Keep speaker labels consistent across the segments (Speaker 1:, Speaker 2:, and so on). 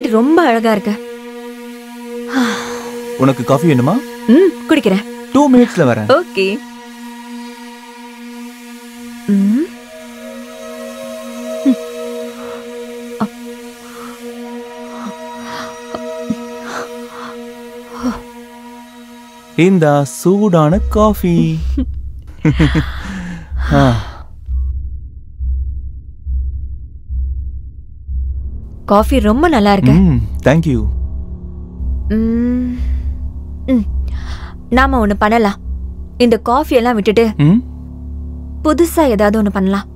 Speaker 1: ரொம்ப அழகா இருக்க.
Speaker 2: உனக்கு காஃபி வேணுமா?
Speaker 1: குடிக்கிறேன்.
Speaker 2: 2 மினிட்ஸ்ல வரேன்.
Speaker 1: ஓகே.
Speaker 2: இந்த சூடான காஃபி.
Speaker 1: காஃபி ரொம்ப நல்லா இருக்கு.
Speaker 2: Thank you.
Speaker 1: நாம ஒண்ணு பண்ணலாம். இந்த காஃபி எல்லாம் விட்டுட்டு புதுசா ஏதாவது ஒண்ணு பண்ணலாம்.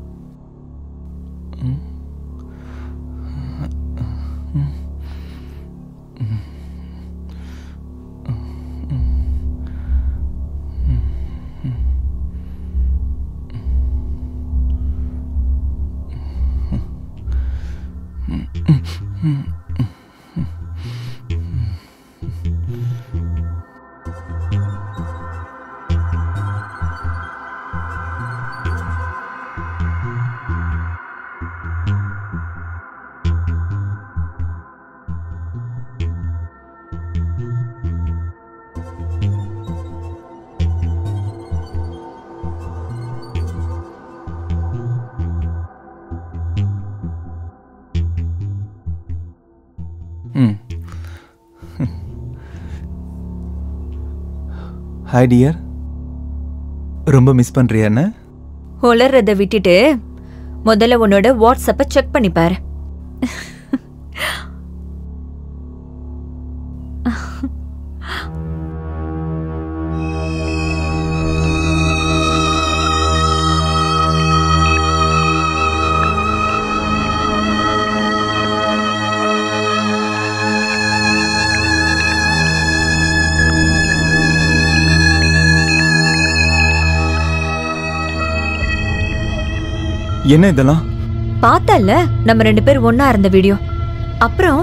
Speaker 2: Hi dear. ரொம்ப மிஸ் பண்றியா என்ன?
Speaker 1: உளறத விட்டுட்டு முதல்ல உன்னோட வாட்ஸ்அப்பை செக் பண்ணி பாரு.
Speaker 2: என்ன இதெல்லாம்?
Speaker 1: பார்த்தல்ல நம்ம 2 பேர் ஒண்ணா இருந்த வீடியோ. அப்புறம்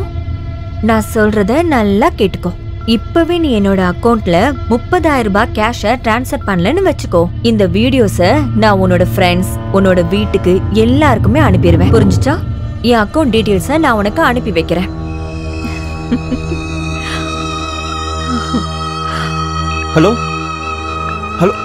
Speaker 1: நான் சொல்றத நல்லா கேட்டுக்கோ. இப்பவே நீ என்னோட அக்கவுண்ட்ல 30,000 ரூபாய் கேஷ டிரான்ஸ்ஃபர் பண்ணலன்னு வச்சுக்கோ. இந்த வீடியோஸ நான் உன்னோட ஃப்ரெண்ட்ஸ், உன்னோட வீட்டுக்கு எல்லாருக்குமே அனுப்பிடுவேன். புரிஞ்சுச்சா? என் அக்கவுண்ட் டீடைல்ஸ நான் உனக்கு அனுப்பி வைக்கிறேன்.
Speaker 2: Hello hello.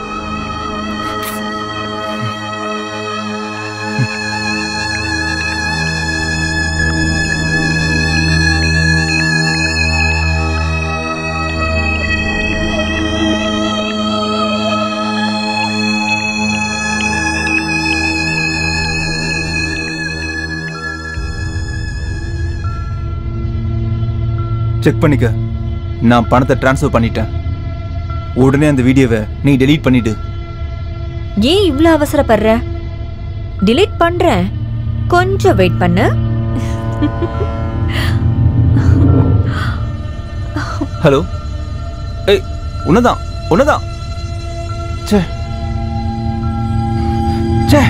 Speaker 2: செக் பண்ணிக்க. நான் பணத்தை டிரான்ஸ்ஃபர் பண்ணிட்டேன். உடனே அந்த வீடியோவை நீ டெலீட் பண்ணிடு.
Speaker 1: ஏன் இவ்ளோ அவசரப்படுற? டெலீட் பண்றேன். கொஞ்சம் வெயிட் பண்ணு.
Speaker 2: ஹலோ. ஏய், உன்னதான் உன்னதான். சே சே.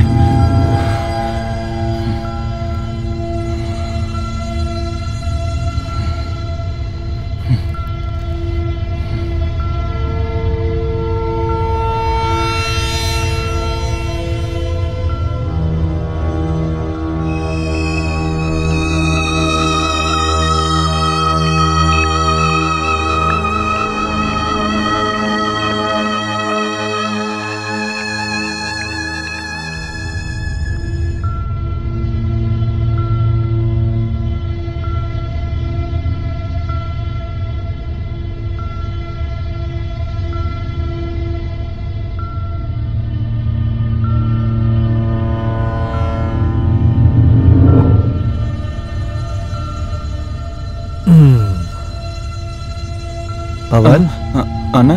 Speaker 3: பவன்,
Speaker 2: அண்ணா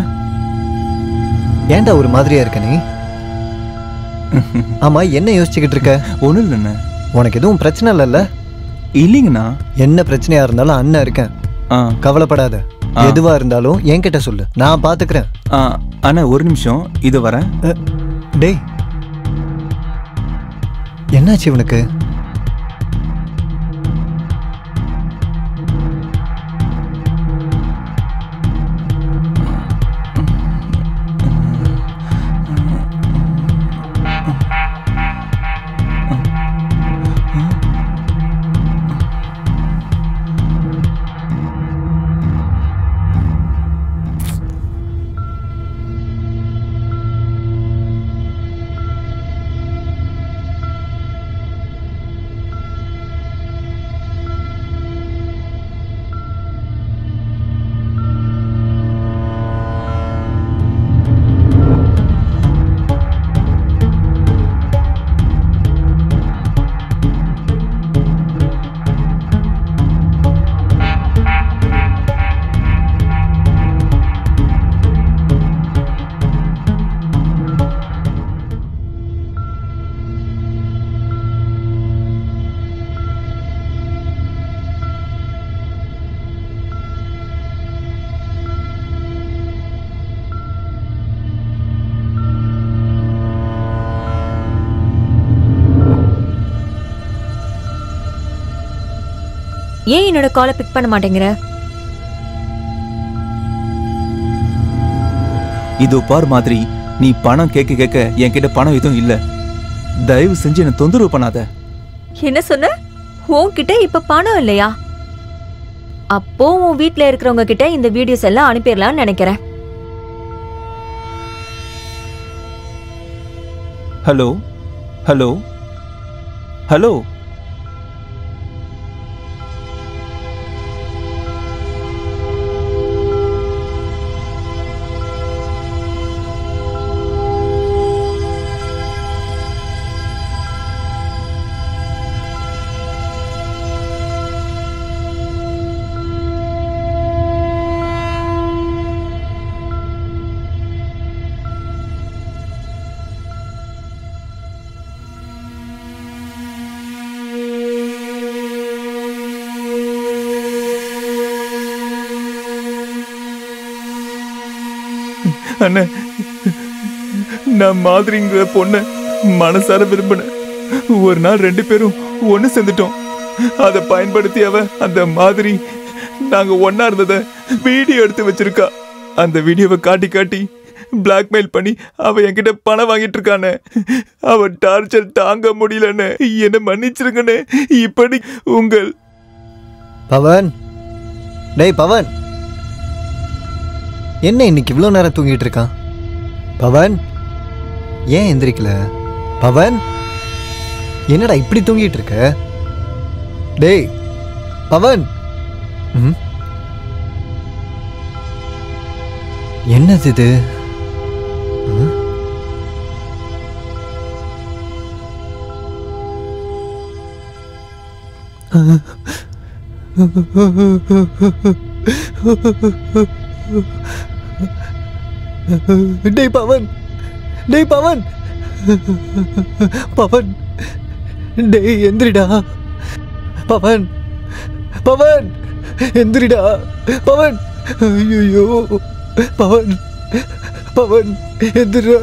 Speaker 3: ஏன்டா ஒரு மாதிரியா இருக்க நீ? ஆமா, என்ன யோசிச்சுக்கிட்டு இருக்க?
Speaker 2: ஒன்றும் இல்லைண்ணா.
Speaker 3: உனக்கு எதுவும் பிரச்சனை இல்லைல்ல?
Speaker 2: இல்லைங்கண்ணா.
Speaker 3: என்ன பிரச்சனையா இருந்தாலும் அண்ணன் இருக்கேன். கவலைப்படாத. எதுவா இருந்தாலும் என்கிட்ட சொல்லு, நான் பாத்துக்கிறேன்.
Speaker 2: அண்ணா ஒரு நிமிஷம், இது வரேன்.
Speaker 3: டேய், என்னாச்சு இவனுக்கு?
Speaker 1: ஏன் என்னோட காலை பிக் பண்ண மாட்டேங்கிற?
Speaker 2: இதோ பார் மாதிரி, நீ பணம் கேட்க கேட்க என்கிட்ட பணம் எதுவும் இல்ல. தயவு செஞ்சு என்ன தொந்தரவு பண்ணாத.
Speaker 1: என்ன சொன்ன? உன்கிட்ட இப்ப பணம் இல்லையா? அப்போ உன் வீட்ல இருக்கிறவங்க கிட்ட இந்த வீடியோஸ் எல்லாம் அனுப்பிடலாம்னு நினைக்கிறேன்.
Speaker 2: Hello hello hello. அண்ணே, நான் மாதிரிங்கிற பொண்ண மனசார விரும்பினேன். ஒரு நாள் 2 பேரும் ஒண்ணு சேர்ந்துட்டோம். அதை பயன்படுத்தி அவ அந்த மாதிரி நாங்க ஒன்னா இருந்தத வீடியோ எடுத்து வச்சிருக்கா. அந்த வீடியோவை காட்டி காட்டி பிளாக்மெயில் பண்ணி அவ என்கிட்ட பணம் வாங்கிட்டு இருக்கானே. அவ டார்ச்சர் தாங்க முடியலன்னு என்ன மன்னிச்சிருங்கண்ணே. இப்படி உங்கள்
Speaker 3: பவன், டேய் பவன், என்ன இன்னைக்கு இவ்வளோ நேரம் தூங்கிட்டு இருக்கான்? பவன், ஏன் எந்திரிக்கல? பவன், என்னடா இப்படி தூங்கிட்டு இருக்க? டேய் பவன், என்னது இது? டேய் பவன், டேய் பவன், பவன், டேய் எந்திரிடா. பவன், பவன், எந்திரிடா. பவன், ஐயோ பவன், பவன் எந்திரா.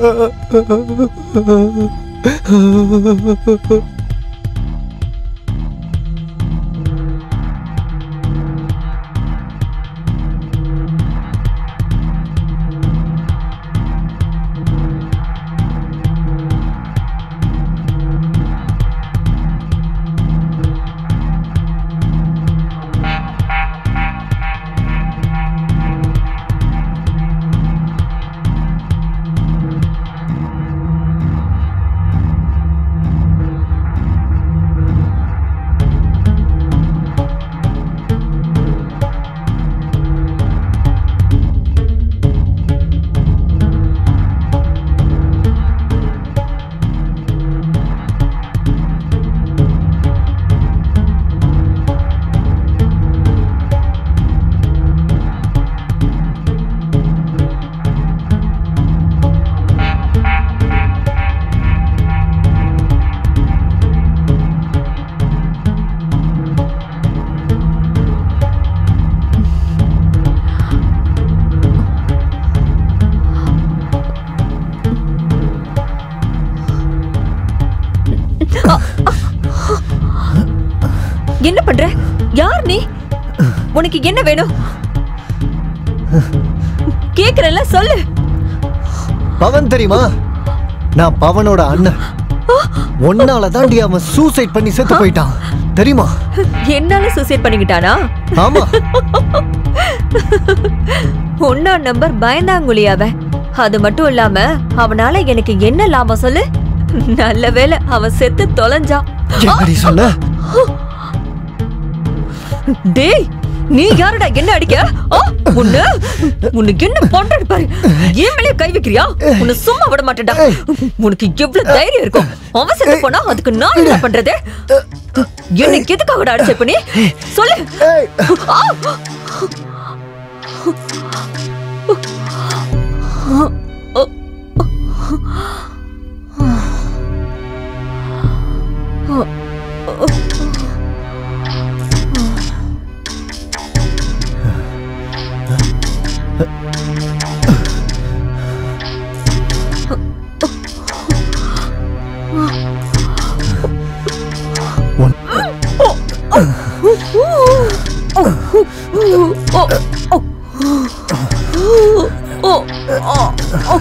Speaker 1: என்ன பண்ற? யார் நீ? உனக்கு என்ன வேணும்? கேக்குறல சொல்லு.
Speaker 3: பவன் தெரியுமா? நான் பவனோட அண்ணன். ஒன்னால தாண்டி அவன் சூசைட் பண்ணி செத்து போயிட்டான் தெரியுமா?
Speaker 1: என்னால சூசைட் பண்ணிக்கிட்டானா?
Speaker 3: ஆமா.
Speaker 1: ஒன்னா நம்பர் பயந்தாங்குழி அவன். அது மட்டும் இல்லாம அவனால எனக்கு என்ன லாபம் சொல்லு? நல்ல வேளை அவன் செத்து தொலைஞ்சான்.
Speaker 3: என்னடி சொன்ன?
Speaker 1: டேய், நீ யாருடா என்ன அடிக்க? உனக்கு என்ன பண்றது பாரு. ஏன் மேலே கை வைக்கிறியா? உன்னை சும்மா விட மாட்டேன்டா. உனக்கு எவ்வளவு தைரியம் இருக்கும்? அவன் செத்து போனா அதுக்கு நான் என்ன பண்றது? எனக்கு எதுக்காக அடிச்ச பண்ணி சொல்லு. ஓ ஓ ஓ ஓ